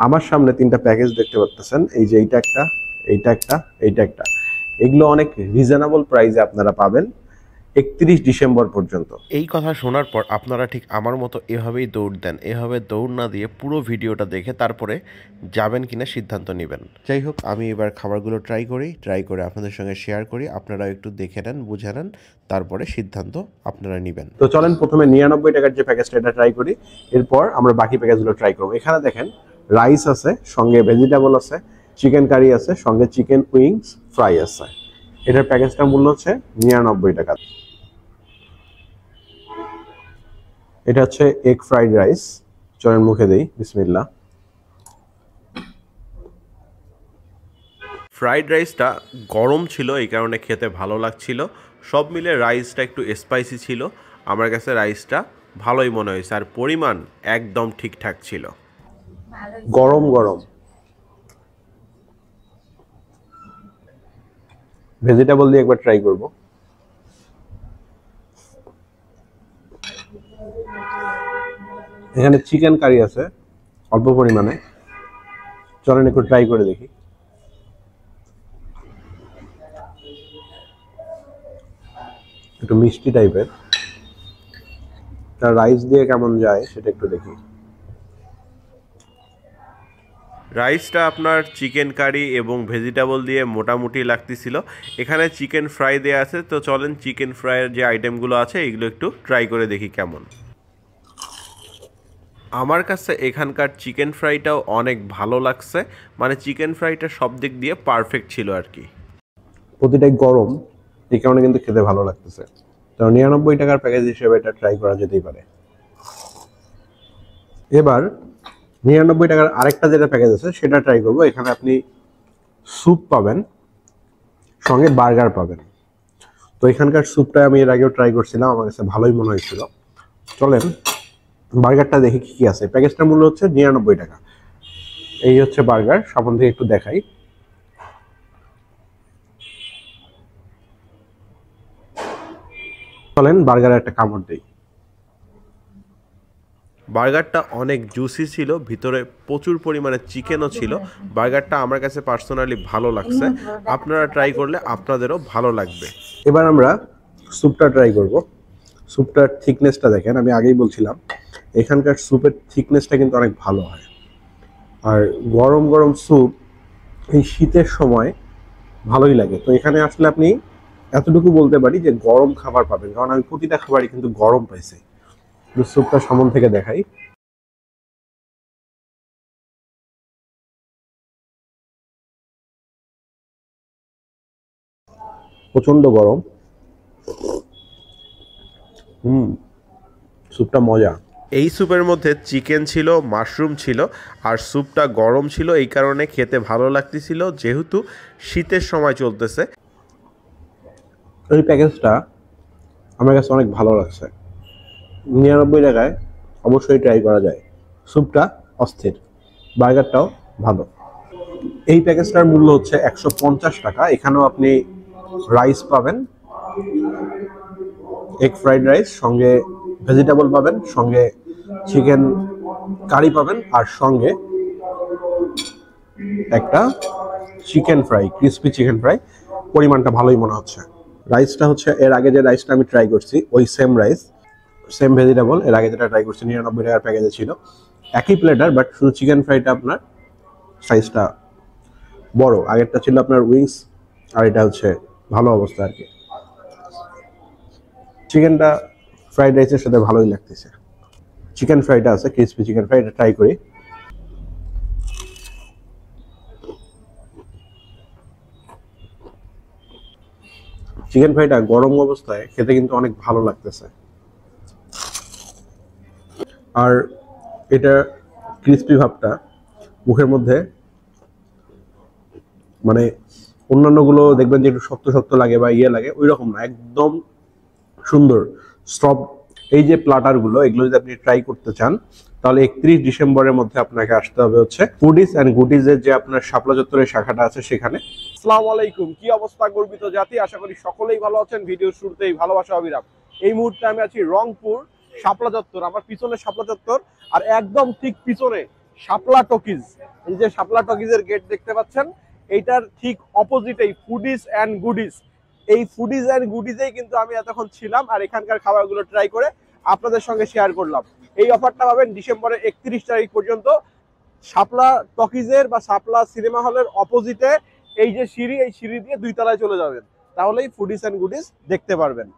আমার সামনে তিনটা প্যাকেজ দেখতে পাচ্ছেন, এই যে এইটা একটা, এইটা একটা, এইটা একটা। এগুলো অনেক রিজনেবল প্রাইসে আপনারা পাবেন 31 ডিসেম্বর পর্যন্ত। এই কথা শোনার পর আপনারা ঠিক আমার মতো এভাবেই দৌড় দেন। এভাবে দৌড় না দিয়ে পুরো ভিডিওটা দেখে তারপরে যাবেন কিনা সিদ্ধান্ত নেবেন। যাই হোক, আমি এবার খাবারগুলো ট্রাই করে আপনাদের সঙ্গে শেয়ার করি। আপনারাও একটু দেখে নেন, বুঝে নেন, তারপরে সিদ্ধান্ত আপনারা নেবেন। তো চলেন প্রথমে 99 টাকার যে প্যাকেজটা এটা ট্রাই করি, এরপর আমরা বাকি প্যাকেজগুলো ট্রাই করবো। এখানে দেখেন রাইস আছে, সঙ্গে ভেজিটেবল আছে, চিকেন কারি আছে, সঙ্গে চিকেন উইংস ফ্রাই আছে। এটার প্যাকেজটার মূল্য হচ্ছে 99 টাকা। এটা হচ্ছে এগ ফ্রাইড রাইস। চলেন মুখে দেই, বিসমিল্লাহ। ফ্রাইড রাইসটা গরম ছিল, এই কারণে খেতে ভালো লাগছিল। সব মিলে রাইসটা একটু স্পাইসি ছিল। আমার কাছে রাইসটা ভালোই মনে হয়েছে, আর পরিমাণ একদম ঠিকঠাক ছিল। গরম গরম ভেজিটেবল দিয়ে একবার ট্রাই করব। এখানে চিকেন কারি আছে অল্প পরিমাণে, চলেন একটু ট্রাই করে দেখি। একটু মিষ্টি টাইপের, তার রাইস দিয়ে কেমন যায় সেটা একটু দেখি। রাইসটা আপনার চিকেন কারি এবং ভেজিটেবল দিয়ে মোটামুটি লাগতেছিল। এখানে চিকেন ফ্রাই দেওয়া আছে, তো চলেন চিকেন ফ্রাইয়ের যে আইটেমগুলো আছে এগুলো একটু ট্রাই করে দেখি কেমন। আমার কাছে এখানকার চিকেন ফ্রাইটাও অনেক ভালো লাগছে, মানে চিকেন ফ্রাইটা সব দিক দিয়ে পারফেক্ট ছিল আর কি। প্রতিটাই গরম, এই কারণে কিন্তু খেতে ভালো লাগতেছে। তো 99 টাকার প্যাকেজ হিসেবে এটা ট্রাই করা যেতেই পারে। এবার 99 টাকার আরেকটা যেটা প্যাকেজ আছে সেটা ট্রাই করবো। এখানে আপনি স্যুপ পাবেন, সঙ্গে বার্গার পাবেন। তো এখানকার স্যুপটা আমি এর আগেও ট্রাই করছিলাম, আমার কাছে ভালোই মনে হয়েছিল। চলেন বার্গারটা দেখি কি কি আছে। প্যাকেজটার মূল্য হচ্ছে 99 টাকা। এই হচ্ছে বার্গার, সামনে থেকে একটু দেখাই। চলেন বার্গারের একটা কামড় দেই। বার্গারটা অনেক জুসি ছিল, ভিতরে প্রচুর পরিমাণে চিকেনও ছিল। বার্গারটা আমার কাছে পার্সোনালি ভালো লাগছে। আপনারা ট্রাই করলে আপনাদেরও ভালো লাগবে। এবার আমরা স্যুপটা ট্রাই করব। স্যুপটার থিকনেসটা দেখেন, আমি আগেই বলছিলাম এখানকার স্যুপের থিকনেসটা কিন্তু অনেক ভালো হয়। আর গরম গরম স্যুপ এই শীতের সময় ভালোই লাগে। তো এখানে আসলে আপনি এতটুকু বলতে পারি যে গরম খাবার পাবেন, কারণ আমি প্রতিটা খাবারই কিন্তু গরম পাইছি। স্যুপটা সামন থেকে দেখাই। প্রচন্ড গরম। স্যুপটা মজা। এই স্যুপের মধ্যে চিকেন ছিল, মাশরুম ছিল, আর স্যুপটা গরম ছিল, এই কারণে খেতে ভালো লাগতেছিল, যেহেতু শীতের সময় চলতেছে। এই প্যাকেজটা আমার কাছে অনেক ভালো লাগছে। 99 টাকায় অবশ্যই ট্রাই করা যায়। স্যুপটা অস্থির, বার্গারটাও ভালো। এই প্যাকেজটার মূল্য হচ্ছে 150 টাকা। এখানেও আপনি রাইস পাবেন, এগ ফ্রাইড রাইস, সঙ্গে ভেজিটেবল পাবেন, সঙ্গে চিকেন কারি পাবেন, আর সঙ্গে একটা chicken fry, crispy chicken fry. পরিমাণটা ভালোই মনে হচ্ছে। রাইসটা হচ্ছে এর আগে যে রাইসটা আমি ট্রাই করছি ওই সেম রাইস, সেম ভেজিটেবল। এর আগে যেটা ট্রাই করছি 99 টাকার প্যাকেজে ছিল, একই প্লেটার, বাট শুধু চিকেন ফ্রাইটা আপনার সাইজটা বড়। আগেরটা ছিল আপনার উইংস, আর এটা হচ্ছে ভালো অবস্থা আর কি। চিকেনটা ফ্রাইড রাইসের সাথে ভালোই লাগতেছে। চিকেন ফ্রাইটা আছে, ক্রিসপি চিকেন ফ্রাই, এটা ট্রাই করি। চিকেন ফ্রাইটা গরম অবস্থায় খেতে কিন্তু অনেক ভালো লাগতেছে। আর এটা ক্রিসপি ভাবটা মুখের মধ্যে, মানে অন্যান্যগুলো দেখবেন যে একটু শক্ত শক্ত লাগে বা ইয়ে লাগে, ওই রকম না, একদম সুন্দর সফট। এই যে প্লাটারগুলো, এগুলো যদি আপনি ট্রাই করতে চান তাহলে 31 ডিসেম্বরের মধ্যে আপনাকে আসতে হবে হচ্ছে ফুডিজ অ্যান্ড গুডিজের যে আপনার শাপলা চত্বরের শাখাটা আছে সেখানে। আসসালামু আলাইকুম, কি অবস্থা গর্বিত জাতি, আশা করি সকলেই ভালো আছেন। ভিডিওর শুরুতেই ভালোবাসা অবিরাম। এই মুহূর্তে আমি আছি রংপুর শাপলা চত্বর। আমার পিছনে শাপলা চত্বর, আর একদম ঠিক পিছনে শাপলা টকিজ। এই যে শাপলা টকিজের গেট দেখতে পাচ্ছেন, এইটার ঠিক অপোজিটেই ফুডিজ অ্যান্ড গুডিজ। এই ফুডিজ অ্যান্ড গুডিজেই কিন্তু আমি এতক্ষণ ছিলাম আর এখানকার খাবারগুলো ট্রাই করে আপনাদের সঙ্গে শেয়ার করলাম। এই অফারটা পাবেন ডিসেম্বরের 31 তারিখ পর্যন্ত। শাপলা টকিজের বা শাপলা সিনেমা হলের অপোজিটে এই যে সিঁড়ি, এই সিঁড়ি দিয়ে 2 তলায় চলে যাবেন, তাহলেই ফুডিজ অ্যান্ড গুডিজ দেখতে পারবেন।